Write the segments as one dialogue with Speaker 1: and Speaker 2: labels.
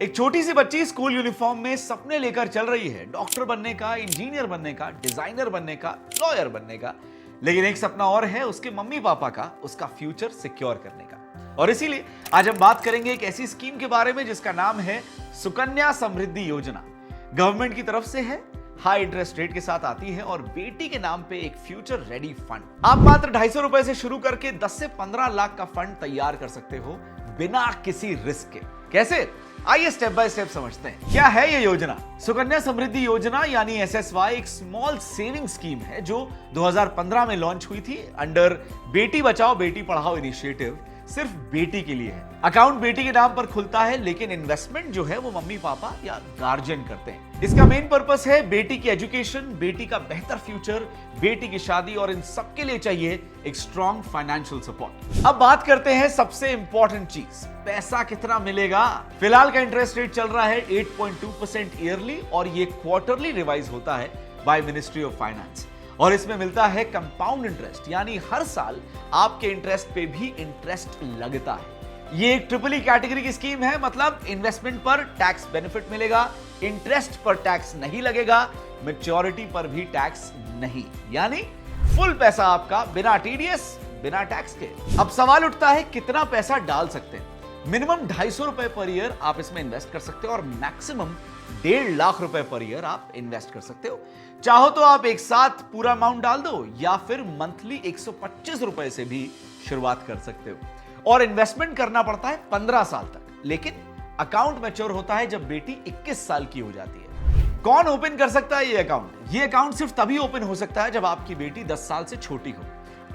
Speaker 1: एक छोटी सी बच्ची स्कूल यूनिफॉर्म में सपने लेकर चल रही है, डॉक्टर बनने का, इंजीनियर बनने का, डिजाइनर बनने का, लॉयर बनने का। लेकिन एक सपना और है उसके मम्मी पापा का, उसका फ्यूचर सिक्योर करने का। और इसीलिए आज हम बात करेंगे एक ऐसी स्कीम के बारे में जिसका नाम है सुकन्या समृद्धि योजना। गवर्नमेंट की तरफ से है, हाई इंटरेस्ट रेट के साथ आती है और बेटी के नाम पे एक फ्यूचर रेडी फंड। आप मात्र 250 रुपए से शुरू करके 10 से 15 लाख का फंड तैयार कर सकते हो बिना किसी रिस्क के। कैसे? आइए स्टेप बाय स्टेप समझते हैं। क्या है ये योजना? सुकन्या समृद्धि योजना यानी एसएसवाई एक स्मॉल सेविंग स्कीम है जो 2015 में लॉन्च हुई थी अंडर बेटी बचाओ बेटी पढ़ाओ इनिशिएटिव। सिर्फ बेटी के लिए है। अकाउंट बेटी के नाम पर खुलता है लेकिन इन्वेस्टमेंट जो है वो मम्मी पापा या गार्जियन करते हैं। इसका मेन पर्पस है बेटी की एजुकेशन, बेटी का बेहतर फ्यूचर, बेटी की शादी और इन सब के लिए चाहिए एक स्ट्रॉन्ग फाइनेंशियल सपोर्ट। अब बात करते हैं सबसे इंपॉर्टेंट चीज, पैसा कितना मिलेगा। फिलहाल का इंटरेस्ट रेट चल रहा है 8.2% ईयरली और ये क्वार्टरली रिवाइज होता है बाय मिनिस्ट्री ऑफ फाइनेंस। और इसमें मिलता है कंपाउंड इंटरेस्ट यानी हर साल आपके इंटरेस्ट पे भी इंटरेस्ट लगता है। ये एक ट्रिपल ई कैटेगरी की स्कीम है, मतलब इन्वेस्टमेंट पर टैक्स बेनिफिट मिलेगा, इंटरेस्ट पर टैक्स नहीं लगेगा, मैच्योरिटी पर भी टैक्स नहीं, यानी फुल पैसा आपका बिना टीडीएस बिना टैक्स के। अब सवाल उठता है कितना पैसा डाल सकते हैं। मिनिमम 250 रुपए पर ईयर आप इसमें इन्वेस्ट कर सकते हो और मैक्सिमम 1.5 लाख रुपए पर ईयर आप इन्वेस्ट कर सकते हो। चाहो तो आप एक साथ पूरा अमाउंट डाल दो या फिर मंथली 125 रुपए से भी शुरुआत कर सकते हो। और इन्वेस्टमेंट करना पड़ता है 15 साल तक, लेकिन अकाउंट मैच्योर होता है जब बेटी 21 साल की हो जाती है। कौन ओपन कर सकता है ये अकाउंट? ये अकाउंट सिर्फ तभी ओपन हो सकता है जब आपकी बेटी 10 साल से छोटी हो।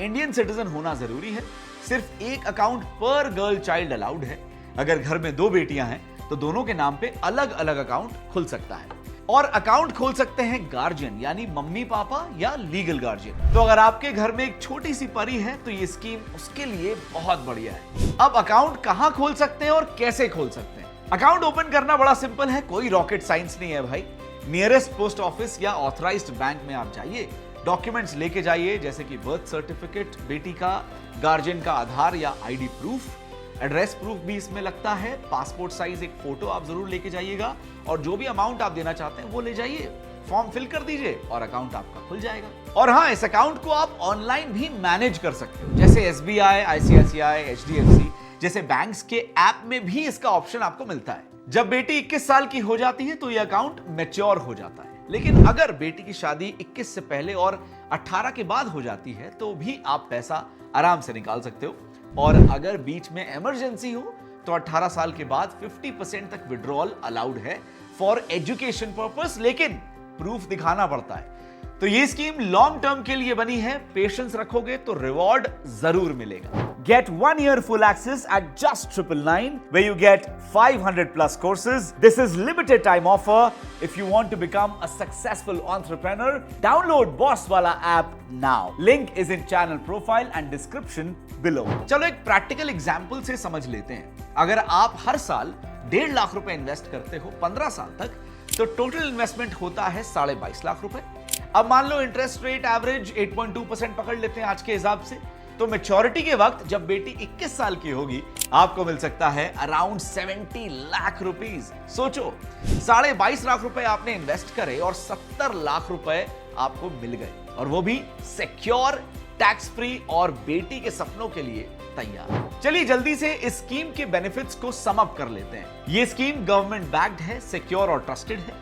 Speaker 1: इंडियन सिटीजन होना जरूरी है। सिर्फ एक अकाउंट पर गर्ल चाइल्ड अलाउड है। अगर घर में 2 बेटियां हैं तो दोनों के नाम पे अलग अलग अकाउंट खुल सकता है। और अकाउंट खोल सकते हैं गार्जियन यानी मम्मी पापा या लीगल गार्जियन। तो अगर आपके घर में एक छोटी सी परी है तो ये स्कीम उसके लिए बहुत बढ़िया है। अब अकाउंट कहां खोल सकते हैं और कैसे खोल सकते हैं? अकाउंट ओपन करना बड़ा सिंपल है, कोई रॉकेट साइंस नहीं है भाई। नियरेस्ट पोस्ट ऑफिस या ऑथराइज्ड बैंक में आप जाइए, डॉक्यूमेंट्स लेके जाइए जैसे कि बर्थ सर्टिफिकेट, बेटी का, गार्जियन का आधार या आईडी प्रूफ, एड्रेस प्रूफ भी इसमें लगता है, पासपोर्ट साइज एक फोटो आप जरूर लेके जाइएगा और जो भी अमाउंट आप देना चाहते हैं वो ले जाइए, फॉर्म फिल कर दीजिए और अकाउंट आपका खुल जाएगा। और हाँ, इस अकाउंट को आप ऑनलाइन भी मैनेज कर सकते हो, जैसे एसबीआई, आईसीआईसीआई, एचडीएफसी जैसे बैंक्स के ऐप में भी इसका ऑप्शन आपको मिलता है। जब बेटी 21 साल की हो जाती है तो यह अकाउंट मैच्योर हो जाता है। लेकिन अगर बेटी की शादी 21 से पहले और 18 के बाद हो जाती है तो भी आप पैसा आराम से निकाल सकते हो। और अगर बीच में इमरजेंसी हो तो 18 साल के बाद 50% तक विड्रॉल अलाउड है फॉर एजुकेशन पर्पस, लेकिन प्रूफ दिखाना पड़ता है। तो ये स्कीम लॉन्ग टर्म के लिए बनी है, पेशेंस रखोगे तो रिवॉर्ड जरूर मिलेगा। Get 1 year full access at just 999 where you get 500 plus courses. This is limited time offer. If you want to become a successful entrepreneur, download Boss Wala app now. Link is in channel profile and description below. चलो एक practical example से समझ लेते हैं। अगर आप हर साल 1.5 लाख रुपए इन्वेस्ट करते हो 15 साल तक तो टोटल इन्वेस्टमेंट होता है 22.5 लाख रुपए। अब मान लो इंटरेस्ट रेट एवरेज 8.2% पकड़ लेते हैं आज के हिसाब से, तो मैच्योरिटी के वक्त जब बेटी 21 साल की होगी आपको मिल सकता है अराउंड 70 लाख रुपीस। सोचो, 22.5 लाख रुपए आपने इन्वेस्ट करे और 70 लाख रुपए आपको मिल गए, और वो भी सिक्योर, टैक्स फ्री और बेटी के सपनों के लिए तैयार। चलिए जल्दी से इस स्कीम के बेनिफिट्स को सम अप कर लेते हैं। ये स्कीम गवर्नमेंट बैक्ड है, सिक्योर और ट्रस्टेड है।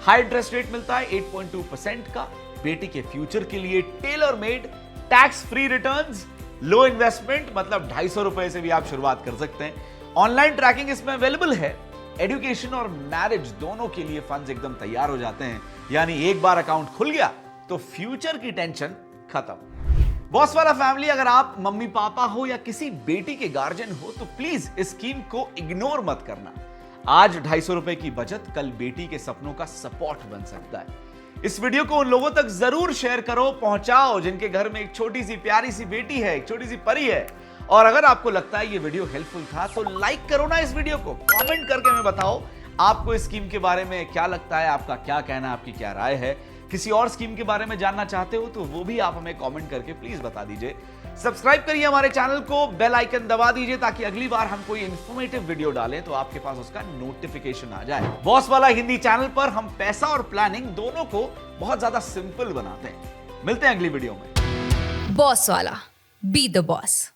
Speaker 1: हाई इंटरेस्ट रेट मिलता है 8.2% का, बेटी के फ्यूचर के लिए tailor made, tax free returns, low investment मतलब 250 रुपए से भी आप शुरुआत कर सकते हैं। ऑनलाइन ट्रैकिंग इसमें अवेलेबल है। एजुकेशन और मैरिज दोनों के लिए फंड्स एकदम तैयार हो जाते हैं, यानी एक बार अकाउंट खुल गया तो फ्यूचर की टेंशन खत्म। बॉस वाला फैमिली, अगर आप मम्मी पापा हो या किसी बेटी के गार्जियन हो तो प्लीज इस स्कीम को इग्नोर मत करना। आज 250 रुपए की बचत कल बेटी के सपनों का सपोर्ट बन सकता है। इस वीडियो को उन लोगों तक जरूर शेयर करो, पहुंचाओ जिनके घर में एक छोटी सी प्यारी सी बेटी है, एक छोटी सी परी है। और अगर आपको लगता है ये वीडियो हेल्पफुल था तो लाइक करो ना इस वीडियो को, कमेंट करके हमें बताओ आपको इस स्कीम के बारे में क्या लगता है, आपका क्या कहना, आपकी क्या राय है। किसी और स्कीम के बारे में जानना चाहते हो तो वो भी आप हमें कमेंट करके प्लीज बता दीजिए। सब्सक्राइब करिए हमारे चैनल को, बेल आइकन दबा दीजिए ताकि अगली बार हम कोई इंफॉर्मेटिव वीडियो डालें तो आपके पास उसका नोटिफिकेशन आ जाए। बॉस वाला हिंदी चैनल पर हम पैसा और प्लानिंग दोनों को बहुत ज्यादा सिंपल बनाते हैं। मिलते हैं अगली वीडियो में।
Speaker 2: बॉस वाला, बी द बॉस।